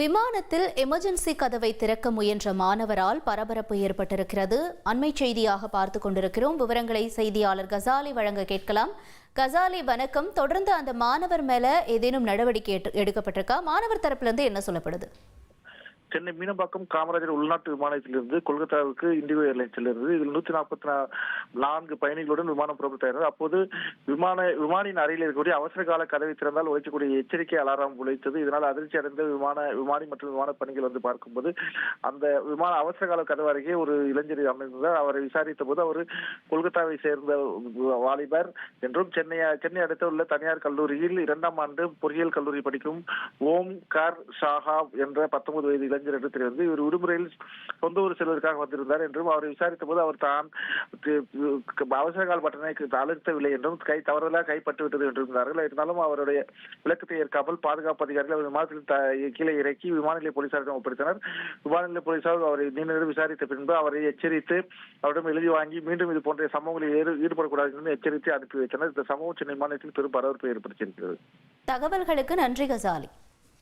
விமானத்தில் எமர்ஜென்சி கதவை திறக்க முயன்ற மாணவரால் பரபரப்பு ஏற்பட்டிருக்கிறது. அண்மை செய்தியாக பார்த்துக் கொண்டிருக்கிறோம். விவரங்களை செய்தியாளர் கசாலி வழங்க கேட்கலாம். கசாலி, வணக்கம். தொடர்ந்து அந்த மாணவர் மேல ஏதேனும் நடவடிக்கை எடுக்கப்பட்டிருக்கா? மாணவர் தரப்பிலிருந்து என்ன சொல்லப்படுது? சென்னை மீனம்பாக்கம் காமராஜர் உள்நாட்டு விமானத்திலிருந்து கொல்கத்தாவுக்கு இண்டிகோ ஏர்லைன்ஸ் செல்கிறது. இதில் 144 பயணிகளுடன் விமானம் புறப்பட்டார்கள். அப்போது விமானியின் அறையில் இருக்கக்கூடிய அவசர கால கதவை திறந்தால் ஒழிக்கக்கூடிய எச்சரிக்கை அலாரம் ஒழித்தது. இதனால் அதிர்ச்சி அடைந்த விமானி மற்றும் விமான பணிகள் வந்து பார்க்கும்போது அந்த விமான அவசர கால கதவு அருகே ஒரு இளைஞர் அமைந்தார். அவரை விசாரித்த போது அவர் கொல்கத்தாவை சேர்ந்த வாலிபர் என்றும் சென்னை அடுத்த உள்ள தனியார் கல்லூரியில் 2ஆம் ஆண்டு பொறியியல் கல்லூரி படிக்கும் ஓம்கார் ஷாஹா என்ற 19 வயது இளைஞர் என்று தெரிவித்து இவர் விடுமுறையில் சொந்த ஊர் செல்வதற்காக வந்திருந்தார் என்றும் அவரை விசாரித்த போது அவர் தான் அவசர கால பட்டனை அழுத்தவில்லை என்றும் தவறுதலாக கைப்பட்டு விட்டது என்றிருந்தார்கள். இருந்தாலும் அவருடைய விளக்கத்தை ஏற்காமல் பாதுகாப்பு அதிகாரிகள் அவர் விமானத்தில் கீழே இறக்கி விமான நிலைய போலீசாரிடம் ஒப்படைத்தனர். விமான நிலைய போலீசார் அவரை நீண்ட நேரம் விசாரித்த பின்பு அவரை எச்சரித்து அவரிடம் எழுதி வாங்கி மீண்டும் இது போன்ற சம்பவங்களில் ஈடுபடக்கூடாது என்று எச்சரித்து அனுப்பி வைத்தனர். இந்த சம்பவம் சென்னை மாநிலத்தில் பெரும் பரபரப்பை ஏற்படுத்தியிருக்கிறது. தகவல்களுக்கு நன்றி கசாலி.